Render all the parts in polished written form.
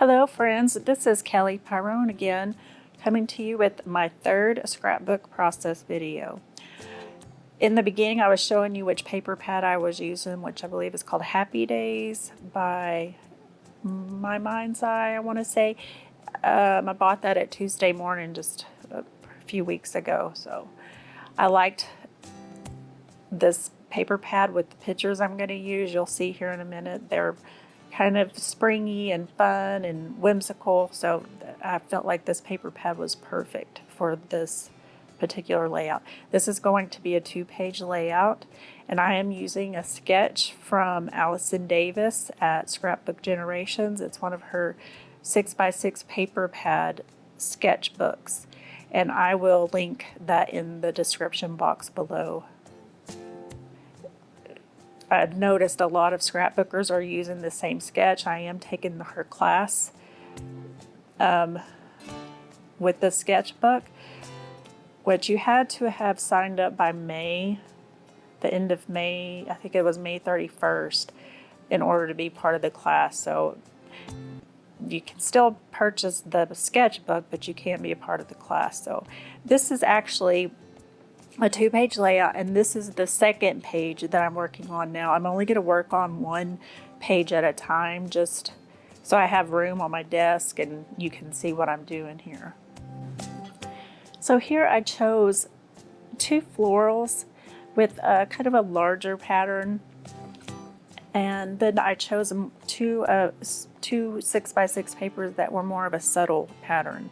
Hello friends, this is Kelly Pyrone again, coming to you with my third scrapbook process video. In the beginning I was showing you which paper pad I was using, which I believe is called Happy Days by My Mind's Eye, I want to say. I bought that at Tuesday morning just a few weeks ago, so I liked this paper pad with the pictures I'm going to use. You'll see here in a minute. They're kind of springy and fun and whimsical, so I felt like this paper pad was perfect for this particular layout. This is going to be a 2-page layout, and I am using a sketch from Allison Davis at Scrapbook Generations. It's one of her 6x6 paper pad sketchbooks, and I will link that in the description box below. I've noticed a lot of scrapbookers are using the same sketch. I am taking her class with the sketchbook, which you had to have signed up by May, the end of May, I think it was May 31st, in order to be part of the class. So you can still purchase the sketchbook, but you can't be a part of the class. So this is actually a 2-page layout, and this is the second page that I'm working on now. I'm only going to work on one page at a time, just so I have room on my desk and you can see what I'm doing here. So here I chose 2 florals with a kind of a larger pattern, and then I chose two 6x6 papers that were more of a subtle pattern.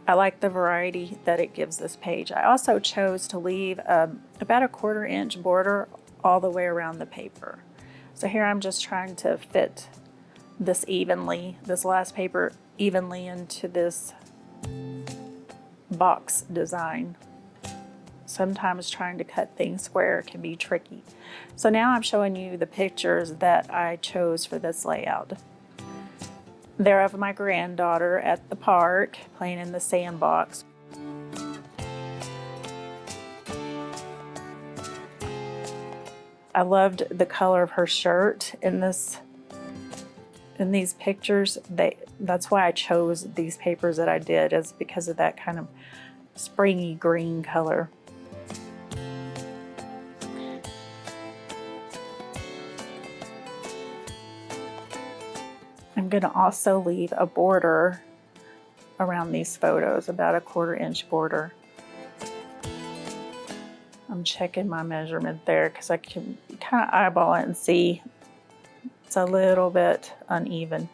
I like the variety that it gives this page. I also chose to leave about a 1/4 inch border all the way around the paper. So here I'm just trying to fit this last paper evenly into this box design. Sometimes trying to cut things square can be tricky. So now I'm showing you the pictures that I chose for this layout. They're of my granddaughter at the park playing in the Sandbox. I loved the color of her shirt in these pictures. That's why I chose these papers that I did, is because of that kind of springy green color. I'm going to also leave a border around these photos, about a 1/4 inch border. I'm checking my measurement there because I can kind of eyeball it and see it's a little bit uneven.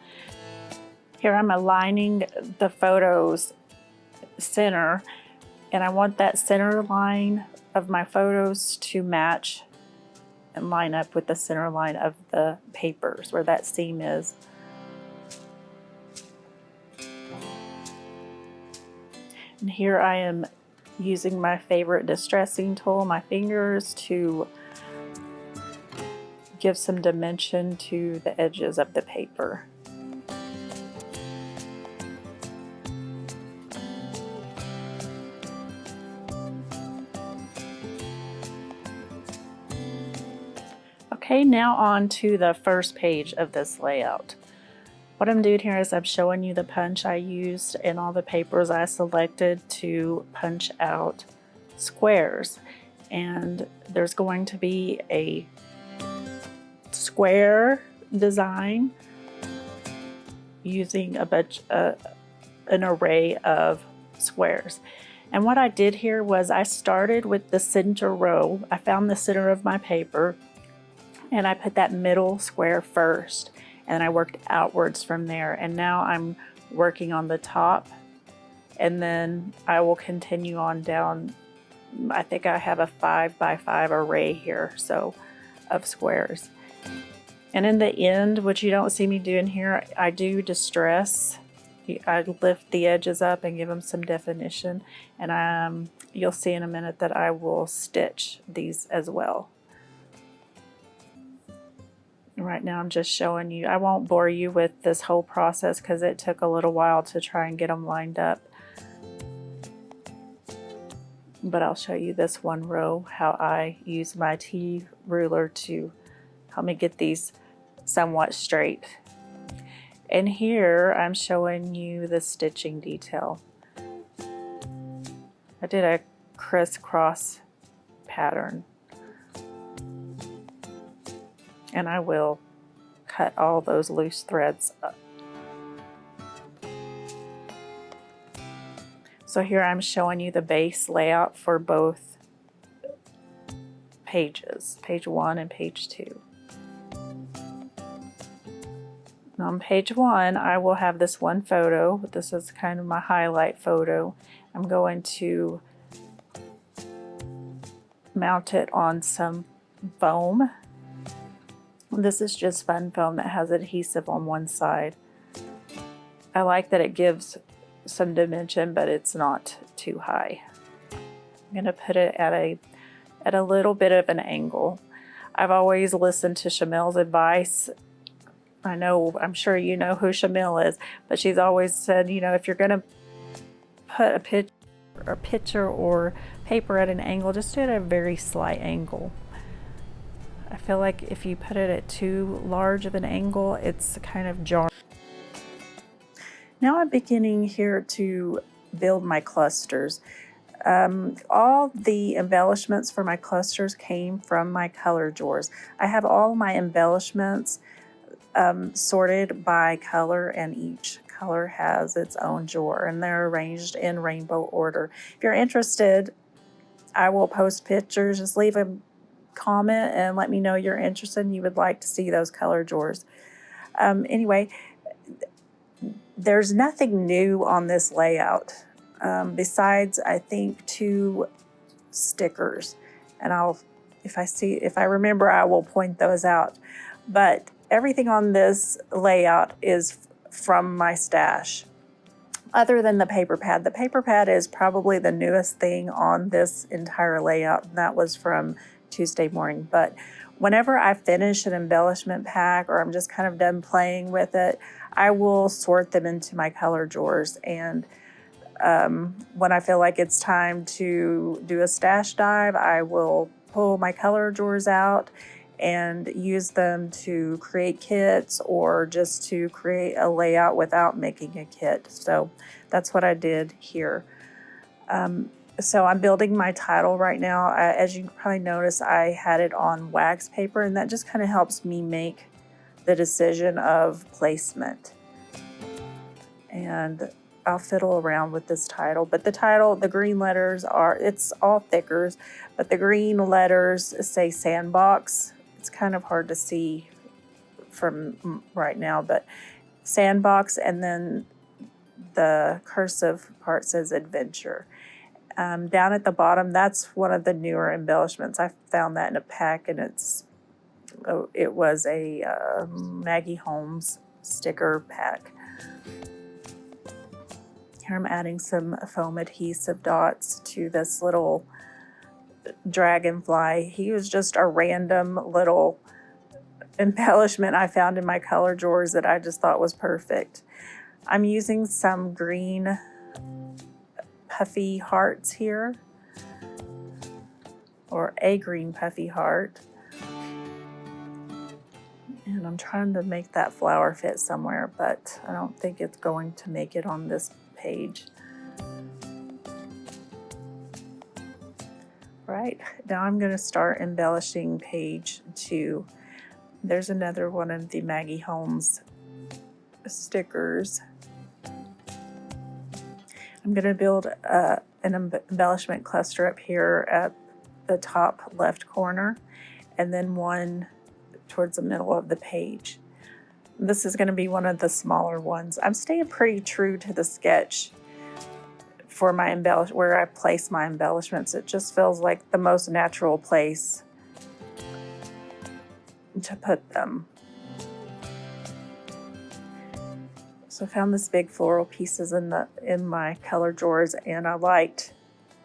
Here I'm aligning the photos center, and I want that center line of my photos to match and line up with the center line of the papers where that seam is. And here I am using my favorite distressing tool, my fingers, to give some dimension to the edges of the paper. Okay, now on to the first page of this layout. What I'm doing here is I'm showing you the punch I used and all the papers I selected to punch out squares. And there's going to be a square design using an array of squares. And what I did here was I started with the center row. I found the center of my paper and I put that middle square first, and I worked outwards from there. And now I'm working on the top, and then I will continue on down. I think I have a 5x5 array here, so of squares. And in the end, which you don't see me doing here, I do distress. I lift the edges up and give them some definition, and you'll see in a minute that I will stitch these as well. Right now I'm just showing you. I won't bore you with this whole process because it took a little while to try and get them lined up. But I'll show you this one row, how I use my T-ruler to help me get these somewhat straight. And here I'm showing you the stitching detail. I did a crisscross pattern. And I will cut all those loose threads up. So here I'm showing you the base layout for both pages, page 1 and page 2. On page 1, I will have this one photo. This is kind of my highlight photo. I'm going to mount it on some foam. This is just fun foam that has adhesive on one side. I like that it gives some dimension, but it's not too high. I'm going to put it at a little bit of an angle. I've always listened to Shamil's advice. I'm sure you know who Shamil is, but she's always said, you know, if you're going to put a picture or paper at an angle, just do it at a very slight angle. I feel like if you put it at too large of an angle, it's kind of jarring. Now I'm beginning here to build my clusters. All the embellishments for my clusters came from my color drawers. I have all my embellishments sorted by color, and each color has its own drawer, and they're arranged in rainbow order. If you're interested, I will post pictures. Just leave a comment and let me know you're interested and you would like to see those color drawers. Anyway, there's nothing new on this layout besides, I think, 2 stickers, and if I remember, I will point those out. But everything on this layout is from my stash, other than the paper pad. The paper pad is probably the newest thing on this entire layout, and that was from Tuesday morning. But whenever I finish an embellishment pack or I'm just kind of done playing with it, I will sort them into my color drawers. And when I feel like it's time to do a stash dive, I will pull my color drawers out and use them to create kits or just to create a layout without making a kit. So that's what I did here. So I'm building my title right now. As you can probably notice, I had it on wax paper, and that just kind of helps me make the decision of placement. And I'll fiddle around with this title. But the title, the green letters it's all thickers, but the green letters say Sandbox. It's kind of hard to see from right now, but Sandbox, and then the cursive part says Adventure. Down at the bottom, that's one of the newer embellishments. I found that in a pack, and it was a Maggie Holmes sticker pack. Here I'm adding some foam adhesive dots to this little dragonfly. He was just a random little embellishment I found in my color drawers that I just thought was perfect. I'm using some green puffy hearts here, or a green puffy heart, and I'm trying to make that flower fit somewhere, but I don't think it's going to make it on this page. Right, now I'm going to start embellishing page 2. There's another one of the Maggie Holmes stickers. I'm going to build an embellishment cluster up here at the top left corner, and then one towards the middle of the page. This is going to be one of the smaller ones. I'm staying pretty true to the sketch for my where I place my embellishments. It just feels like the most natural place to put them. So I found this big floral pieces in my color drawers, and I liked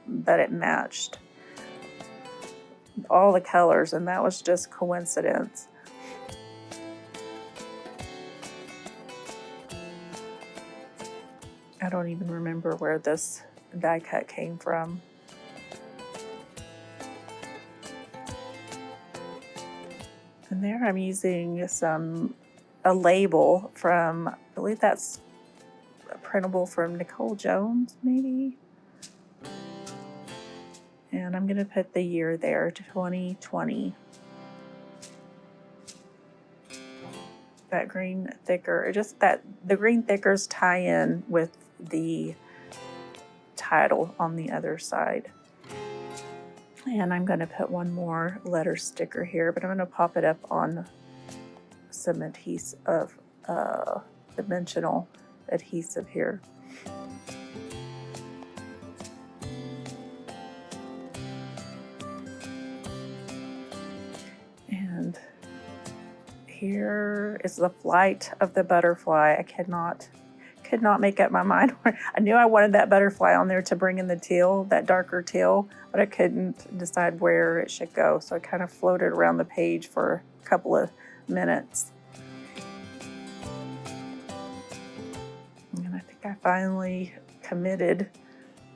that it matched all the colors, and that was just coincidence. I don't even remember where this die cut came from. And there I'm using a label from believe that's a printable from Nicole Jones, maybe. And I'm going to put the year there, 2020. That green thicker, just that the green thickers tie in with the title on the other side. And I'm going to put one more letter sticker here, but I'm going to pop it up on some adhesive, dimensional adhesive here. And here is the flight of the butterfly. I could not make up my mind. I knew I wanted that butterfly on there to bring in the teal, that darker teal, but I couldn't decide where it should go. So I kind of floated around the page for a couple of minutes. And I think I finally committed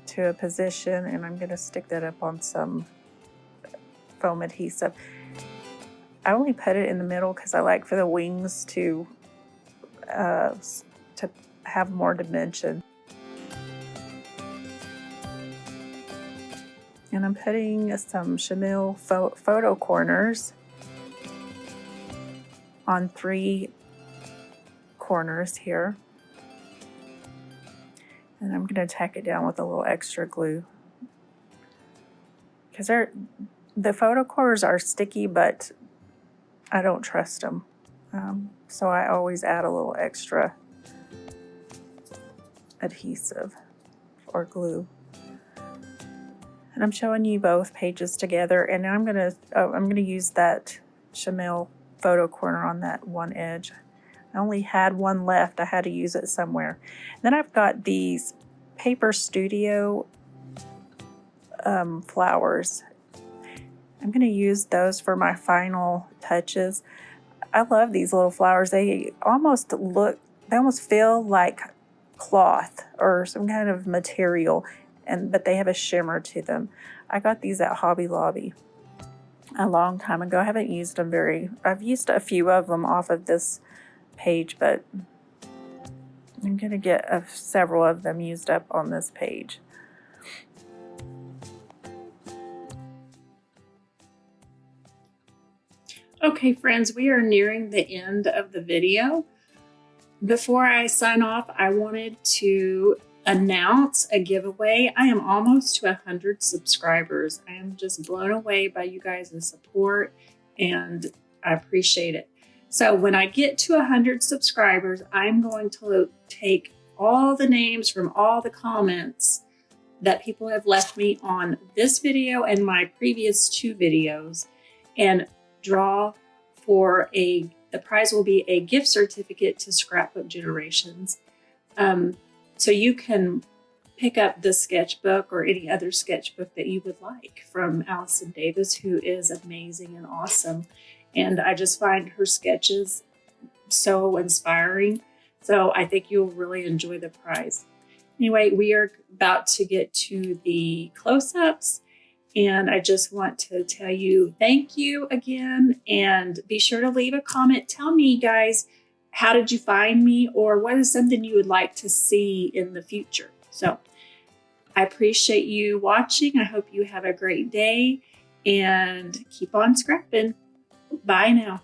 to a position, and I'm going to stick that up on some foam adhesive. I only put it in the middle because I like for the wings to have more dimension. And I'm putting some chenille photo corners on 3 corners here. And I'm going to tack it down with a little extra glue. Because the photo corners are sticky, but I don't trust them. So I always add a little extra adhesive or glue. And I'm showing you both pages together, and now I'm gonna use that chenille photo corner on that one edge. I only had one left. I had to use it somewhere. Then I've got these Paper Studio flowers. I'm gonna use those for my final touches. I love these little flowers. They almost feel like cloth or some kind of material, but they have a shimmer to them. I got these at Hobby Lobby a long time ago. I haven't used them I've used a few of them off of this page, but I'm gonna get several of them used up on this page. Okay, friends, we are nearing the end of the video. Before I sign off, I wanted to announce a giveaway. I am almost to 100 subscribers. I am just blown away by you guys' support, and I appreciate it. So when I get to 100 subscribers, I'm going to take all the names from all the comments that people have left me on this video and my previous 2 videos and draw for the prize will be a gift certificate to Scrapbook Generations. So you can pick up the sketchbook or any other sketchbook that you would like from Allison Davis, who is amazing and awesome. And I just find her sketches so inspiring. So I think you'll really enjoy the prize. Anyway, we are about to get to the close-ups. And I just want to tell you thank you again, and be sure to leave a comment. Tell me, guys, how did you find me, or what is something you would like to see in the future? So I appreciate you watching. I hope you have a great day, and keep on scrapping. Bye now.